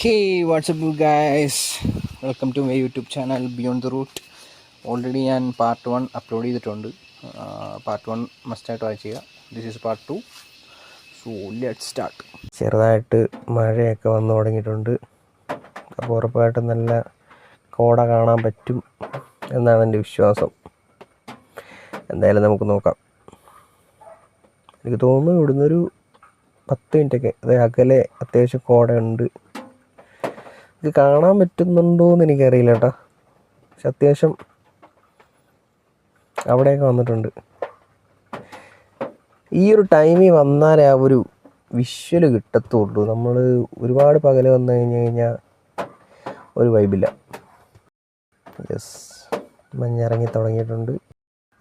Hey, what's up, you guys? Welcome to my YouTube channel Beyond the Route. Already ഞാൻ part 1 upload ചെയ്തിട്ടുണ്ട്. Part 1 മസ്റ്റായിട്ട് watch ചെയ്യുക. This is part 2. So let's start. ചെറുതായിട്ട് മഴയൊക്കെ വന്നു തുടങ്ങിയിട്ടുണ്ട്. അപ്പോൾ ഉറപ്പായിട്ടും നല്ല കോട കാണാൻ പറ്റും എന്നാണ് എൻ്റെ വിശ്വാസം. എന്തായാലും നമുക്ക് നോക്കാം. എനിക്ക് തോന്നുന്നു ഇവിടുന്നൊരു 10 മിനിറ്റൊക്കെ അകലെ അത്യാവശ്യം കോടയുണ്ട്. ഇത് കാണാൻ പറ്റുന്നുണ്ടോ എന്ന് എനിക്കറിയില്ല കേട്ടോ. പക്ഷെ അത്യാവശ്യം അവിടെയൊക്കെ വന്നിട്ടുണ്ട്. ഈ ഒരു ടൈമിൽ വന്നാലേ ആ ഒരു വിഷ്വൽ കിട്ടത്തുള്ളൂ. നമ്മൾ ഒരുപാട് പകൽ വന്നു കഴിഞ്ഞാൽ ഒരു വൈബില്ല. യെസ്, മഞ്ഞിറങ്ങി തുടങ്ങിയിട്ടുണ്ട്.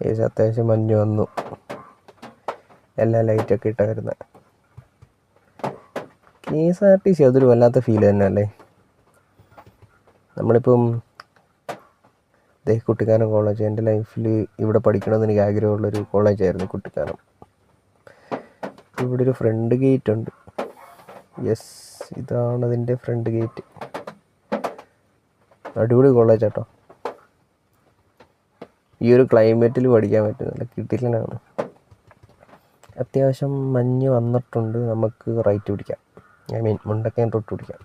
യെസ്, അത്യാവശ്യം മഞ്ഞ് വന്നു. എല്ലാ ലൈറ്റൊക്കെ ഇട്ടാ വരുന്നത്. KSRTC അതൊരു വല്ലാത്ത ഫീൽ തന്നെ അല്ലേ. നമ്മളിപ്പം കുട്ടിക്കാനം കോളേജ്, എൻ്റെ ലൈഫിൽ ഇവിടെ പഠിക്കണമെന്ന് എനിക്ക് ആഗ്രഹമുള്ളൊരു കോളേജായിരുന്നു കുട്ടിക്കാനം. ഇവിടെ ഒരു ഫ്രണ്ട് ഗേറ്റ് ഉണ്ട്. യെസ്, ഇതാണ് അതിൻ്റെ ഫ്രണ്ട് ഗേറ്റ്. അടിപൊളി കോളേജ് കേട്ടോ. ഈ ഒരു ക്ലൈമറ്റിൽ പഠിക്കാൻ പറ്റും. നല്ല കിടിലനാണ്. അത്യാവശ്യം മഞ്ഞ് വന്നിട്ടുണ്ട്. നമുക്ക് റൈറ്റ് പിടിക്കാം. മുണ്ടക്കയം തൊട്ട് പിടിക്കാം.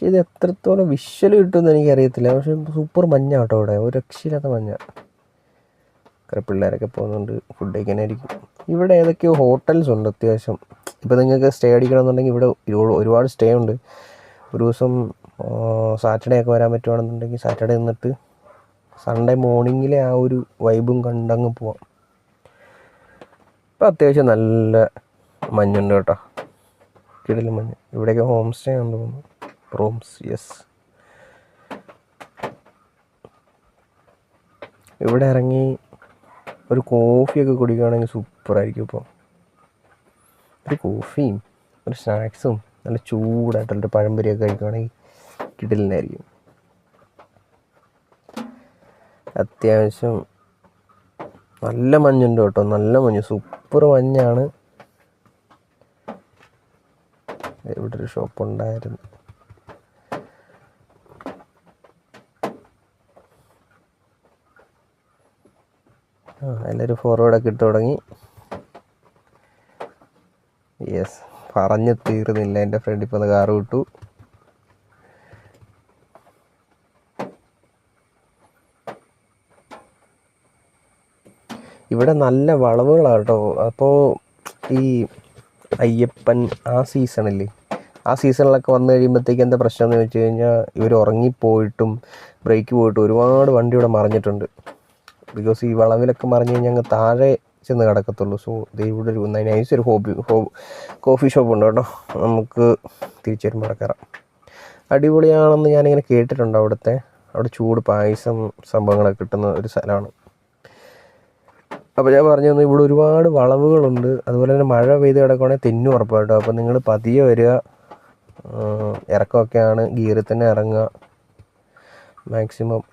ഇത് എത്രത്തോളം വിഷ്വൽ കിട്ടുമെന്ന് എനിക്കറിയത്തില്ല. പക്ഷെ സൂപ്പർ മഞ്ഞ കേട്ടോ ഇവിടെ. ഒരു രക്ഷയില്ലാത്ത മഞ്ഞ. കുറേ പിള്ളേരൊക്കെ പോകുന്നുണ്ട്. ഫുഡ് കഴിക്കാനായിരിക്കും. ഇവിടെ ഏതൊക്കെയോ ഹോട്ടൽസ് ഉണ്ട് അത്യാവശ്യം. ഇപ്പോൾ നിങ്ങൾക്ക് സ്റ്റേ അടിക്കണമെന്നുണ്ടെങ്കിൽ ഇവിടെ ഒരുപാട് സ്റ്റേ ഉണ്ട്. ഒരു ദിവസം സാറ്റർഡേ ഒക്കെ വരാൻ പറ്റുവാണെന്നുണ്ടെങ്കിൽ സാറ്റർഡേ നിന്നിട്ട് സൺഡേ മോർണിംഗിലെ ആ ഒരു വൈബും കണ്ടങ്ങ് പോവാം. ഇപ്പം അത്യാവശ്യം നല്ല മഞ്ഞുണ്ട് കേട്ടോ. കിടിലൻ മഞ്ഞ്. ഇവിടെയൊക്കെ ഹോം സ്റ്റേ ആണെന്ന് തോന്നുന്നു. റൂംസ്. യെസ്, ഇവിടെ ഇറങ്ങി ഒരു കോഫിയൊക്കെ കുടിക്കുകയാണെങ്കിൽ സൂപ്പറായിരിക്കും. ഇപ്പോൾ ഒരു കോഫിയും ഒരു സ്നാക്സും നല്ല ചൂടായിട്ടുള്ളൊരു പഴംപൊരിയൊക്കെ കഴിക്കുകയാണെങ്കിൽ കിടിലനായിരിക്കും. അത്യാവശ്യം നല്ല മഞ്ഞുണ്ട് കേട്ടോ. നല്ല മഞ്ഞ്, സൂപ്പർ മഞ്ഞാണ്. ഇവിടെ ഒരു ഷോപ്പ് ഉണ്ടായിരുന്നു. എല്ലാവരും ഫോർവേഡൊക്കെ ഇട്ട് തുടങ്ങി. യെസ്, പറഞ്ഞ് തീർന്നില്ല. എൻ്റെ ഫ്രണ്ട് ഇപ്പോൾ ഒന്ന് കാറ് വിട്ടു. ഇവിടെ നല്ല വളവുകളാണ് കേട്ടോ. അപ്പോൾ ഈ അയ്യപ്പൻ ആ സീസണില്ലേ, ആ സീസണിലൊക്കെ വന്നു കഴിയുമ്പോഴത്തേക്ക് എന്താ പ്രശ്നം എന്ന് വെച്ച് കഴിഞ്ഞാൽ ഇവർ ഉറങ്ങിപ്പോയിട്ടും ബ്രേക്ക് പോയിട്ടും ഒരുപാട് വണ്ടി ഇവിടെ മറിഞ്ഞിട്ടുണ്ട്. ബിക്കോസ് ഈ വളവിലൊക്കെ മറിഞ്ഞ് കഴിഞ്ഞാൽ അങ്ങ് താഴെ ചെന്ന് കിടക്കത്തുള്ളൂ. സോ ഇവിടെ ഒരു നൈസൊരു കോഫി ഷോപ്പ് ഉണ്ട് കേട്ടോ. നമുക്ക് തിരിച്ചു വരുമ്പോൾ കയറാം. അടിപൊളിയാണെന്ന് ഞാനിങ്ങനെ കേട്ടിട്ടുണ്ട്. അവിടെ ചൂട് പായസം സംഭവങ്ങളൊക്കെ കിട്ടുന്ന ഒരു സ്ഥലമാണ്. അപ്പോൾ ഞാൻ പറഞ്ഞു തന്നു, ഇവിടെ ഒരുപാട് വളവുകളുണ്ട്. അതുപോലെ തന്നെ മഴ പെയ്ത് കിടക്കുകയാണെങ്കിൽ തെന്നും ഉറപ്പായിട്ടോ. അപ്പോൾ നിങ്ങൾ പതിയെ വരിക. ഇറക്കമൊക്കെയാണ്, ഗിയറിൽ തന്നെ ഇറങ്ങുക മാക്സിമം.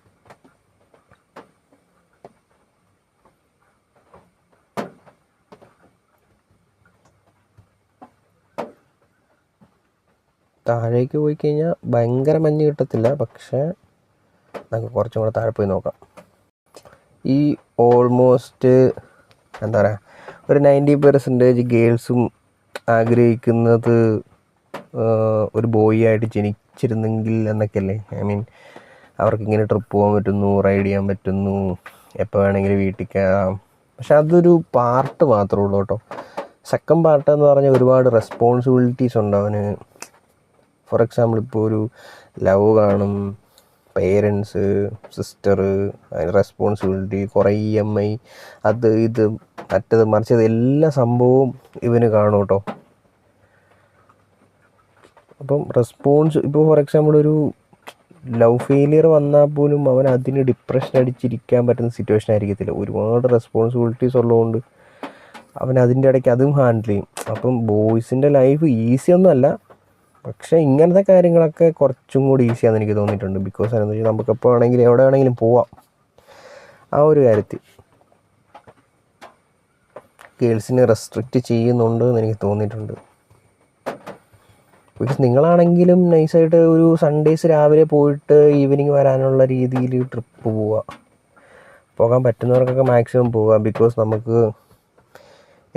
താഴേക്ക് പോയി കഴിഞ്ഞാൽ ഭയങ്കര മഞ്ഞ് കിട്ടത്തില്ല. പക്ഷേ നമുക്ക് കുറച്ചും കൂടെ താഴെ പോയി നോക്കാം. ഈ ഓൾമോസ്റ്റ് എന്താ പറയുക, ഒരു 90% ഗേൾസും ആഗ്രഹിക്കുന്നത് ഒരു ബോയ് ആയിട്ട് ജനിച്ചിരുന്നെങ്കിൽ എന്നൊക്കെയല്ലേ. അവർക്കിങ്ങനെ ട്രിപ്പ് പോകാൻ പറ്റുന്നു, റൈഡ് ചെയ്യാൻ പറ്റുന്നു, എപ്പോൾ വേണമെങ്കിലും വീട്ടിൽ കയറാം. പക്ഷെ അതൊരു പാർട്ട് മാത്രമേ ഉള്ളൂ കേട്ടോ. സെക്കൻഡ് പാർട്ട് എന്ന് പറഞ്ഞാൽ ഒരുപാട് റെസ്പോൺസിബിലിറ്റീസ് ഉണ്ട് അവന്. ഫോർ എക്സാമ്പിൾ, ഇപ്പോൾ ഒരു ലവ് കാണും, പേരൻസ്, സിസ്റ്റർ, അതിന് റെസ്പോൺസിബിലിറ്റി, കുറേ EMI, അത് ഇത് മറ്റത് മറിച്ചത് എല്ലാ സംഭവവും ഇവന് കാണും കേട്ടോ. അപ്പം ഇപ്പോൾ ഫോർ എക്സാമ്പിൾ ഒരു ലവ് ഫെയിലിയർ വന്നാൽ പോലും അവൻ അതിന് ഡിപ്രഷൻ അടിച്ചിരിക്കാൻ പറ്റുന്ന സിറ്റുവേഷൻ ആയിരിക്കത്തില്ല. ഒരുപാട് റെസ്പോൺസിബിലിറ്റീസ് ഉള്ളതുകൊണ്ട് അവൻ അതിൻ്റെ ഇടയ്ക്ക് അതും ഹാൻഡിൽ ചെയ്യും. അപ്പം ബോയ്സിൻ്റെ ലൈഫ് ഈസി ഒന്നുമല്ല. പക്ഷേ ഇങ്ങനത്തെ കാര്യങ്ങളൊക്കെ കുറച്ചും കൂടി ഈസിയാണെന്ന് എനിക്ക് തോന്നിയിട്ടുണ്ട്. ബിക്കോസ് എന്താണെന്ന് വെച്ചാൽ നമുക്കെപ്പോൾ വേണമെങ്കിലും എവിടെ വേണമെങ്കിലും പോവാം. ആ ഒരു കാര്യത്തിൽ ഗേൾസിനെ റെസ്ട്രിക്റ്റ് ചെയ്യുന്നുണ്ട് എന്ന് എനിക്ക് തോന്നിയിട്ടുണ്ട്. ബിക്കോസ് നിങ്ങളാണെങ്കിലും നൈസായിട്ട് ഒരു സൺഡേസ് രാവിലെ പോയിട്ട് ഈവനിങ് വരാനുള്ള രീതിയിൽ ട്രിപ്പ് പോകാൻ പറ്റുന്നവർക്കൊക്കെ മാക്സിമം പോവുക. ബിക്കോസ് നമുക്ക്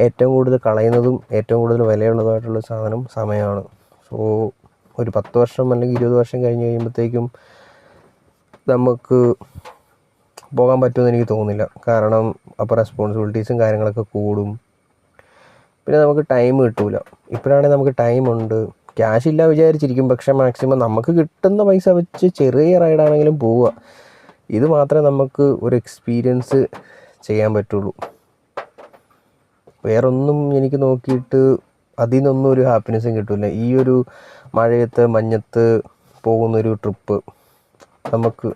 ഏറ്റവും കൂടുതൽ കളയുന്നതും ഏറ്റവും കൂടുതൽ വിലയുള്ളതായിട്ടുള്ള സാധനം സമയമാണ്. സോ ഒരു 10 വർഷം അല്ലെങ്കിൽ 20 വർഷം കഴിഞ്ഞ് കഴിയുമ്പോഴത്തേക്കും നമുക്ക് പോകാൻ പറ്റുമെന്ന് എനിക്ക് തോന്നുന്നില്ല. കാരണം അപ്പോൾ റെസ്പോൺസിബിലിറ്റീസും കാര്യങ്ങളൊക്കെ കൂടും. പിന്നെ നമുക്ക് ടൈം കിട്ടില്ല. ഇപ്പോഴാണെങ്കിൽ നമുക്ക് ടൈമുണ്ട്, ക്യാഷ് ഇല്ല വിചാരിച്ചിരിക്കും. പക്ഷേ മാക്സിമം നമുക്ക് കിട്ടുന്ന പൈസ വെച്ച് ചെറിയ റൈഡാണെങ്കിലും പോവുക. ഇത് മാത്രമേ നമുക്ക് ഒരു എക്സ്പീരിയൻസ് ചെയ്യാൻ പറ്റുള്ളൂ. വേറൊന്നും എനിക്ക് നോക്കിയിട്ട് അതിൽ നിന്നൊന്നും ഒരു ഹാപ്പിനെസ്സും കിട്ടില്ല. ഈ ഒരു മഴയത്ത് മഞ്ഞത്ത് പോകുന്നൊരു ട്രിപ്പ് നമുക്ക്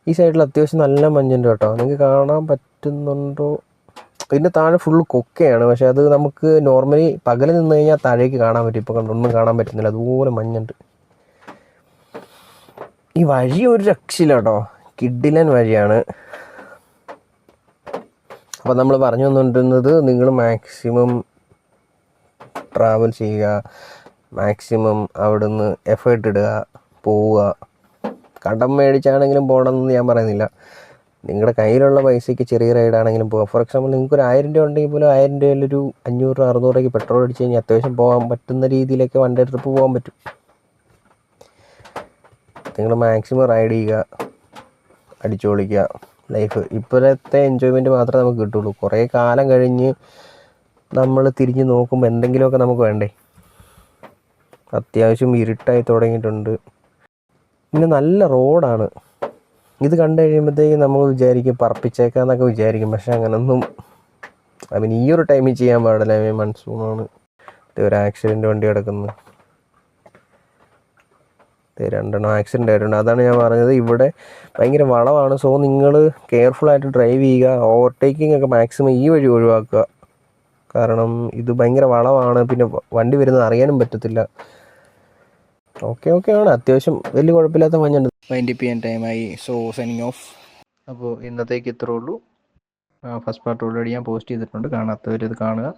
ഈ സൈഡിൽ അത്യാവശ്യം നല്ല മഞ്ഞുണ്ട് കേട്ടോ. നിങ്ങൾക്ക് കാണാൻ പറ്റുന്നുണ്ടോ? ഇതിൻ്റെ താഴെ ഫുള്ള് കൊക്കയാണ്. പക്ഷേ അത് നമുക്ക് നോർമലി പകൽ നിന്ന് കഴിഞ്ഞാൽ താഴേക്ക് കാണാൻ പറ്റും. ഇപ്പോൾ ഒന്നും കാണാൻ പറ്റുന്നില്ല, അതുപോലെ മഞ്ഞുണ്ട്. ഈ വഴി ഒരു രക്ഷയില്ല കേട്ടോ, കിഡിലൻ വഴിയാണ്. അപ്പോൾ നമ്മൾ പറഞ്ഞു വന്നുകൊണ്ടിരുന്നത്, നിങ്ങൾ മാക്സിമം ട്രാവൽ ചെയ്യുക, മാക്സിമം അവിടുന്ന് എഫേർട്ട് ഇടുക, പോവുക. കടം മേടിച്ചാണെങ്കിലും പോകണമെന്ന് ഞാൻ പറയുന്നില്ല. നിങ്ങളുടെ കയ്യിലുള്ള പൈസയ്ക്ക് ചെറിയ റൈഡാണെങ്കിലും പോകാം. ഫോർ എക്സാമ്പിൾ നിങ്ങൾക്കൊരു 1000 രൂപ ഉണ്ടെങ്കിൽ പോലും 1000 രൂപയിലൊരു 500-600 രൂപയ്ക്ക് പെട്രോൾ അടിച്ച് കഴിഞ്ഞാൽ അത്യാവശ്യം പോകാൻ പറ്റുന്ന രീതിയിലൊക്കെ വൺ ഡേ ട്രിപ്പ് പോകാൻ പറ്റും. നിങ്ങൾ മാക്സിമം റൈഡ് ചെയ്യുക, അടിച്ചു പൊളിക്കുക. ലൈഫ് ഇപ്പോഴത്തെ എൻജോയ്മെൻറ്റ് മാത്രമേ നമുക്ക് കിട്ടുള്ളൂ. കുറേ കാലം കഴിഞ്ഞ് നമ്മൾ തിരിഞ്ഞ് നോക്കുമ്പോൾ എന്തെങ്കിലുമൊക്കെ നമുക്ക് വേണ്ടേ. അത്യാവശ്യം ഇരുട്ടായി തുടങ്ങിയിട്ടുണ്ട്. പിന്നെ നല്ല റോഡാണ്. ഇത് കണ്ടു കഴിയുമ്പോഴത്തേക്കും നമ്മൾ വിചാരിക്കും പറപ്പിച്ചേക്കാന്നൊക്കെ വിചാരിക്കും. പക്ഷെ അങ്ങനൊന്നും ഈ ഒരു ടൈമിൽ ചെയ്യാൻ പാടില്ല. മൺസൂണാണ്. ഒരു ആക്സിഡൻറ്റ് വണ്ടി കിടക്കുന്നത്. 2 ആക്സിഡൻ്റ് ആയിട്ടുണ്ട്. അതാണ് ഞാൻ പറഞ്ഞത്, ഇവിടെ ഭയങ്കര വളവാണ്. സോ നിങ്ങൾ കെയർഫുള്ളായിട്ട് ഡ്രൈവ് ചെയ്യുക. ഓവർടേക്കിംഗ് ഒക്കെ മാക്സിമം ഈ വഴി ഒഴിവാക്കുക. കാരണം ഇത് ഭയങ്കര വളവാണ്. പിന്നെ വണ്ടി വരുന്നത് അറിയാനും പറ്റത്തില്ല. ഓക്കെ ആണ്, അത്യാവശ്യം വലിയ കുഴപ്പമില്ലാത്ത മഞ്ഞുണ്ട്. വൈൻഡപ്പ് ചെയ്യാൻ ടൈമായി. So signing off. അപ്പോൾ ഇന്നത്തേക്ക് ഇത്രേ ഉള്ളൂ. ഫസ്റ്റ് പാർട്ട് ഓൾറെഡി ഞാൻ പോസ്റ്റ് ചെയ്തിട്ടുണ്ട്. കാണാത്തവർ ഇത് കാണുക.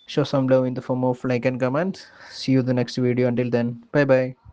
Show some love in the form of like and comments. See you in the next video. Until then, bye bye.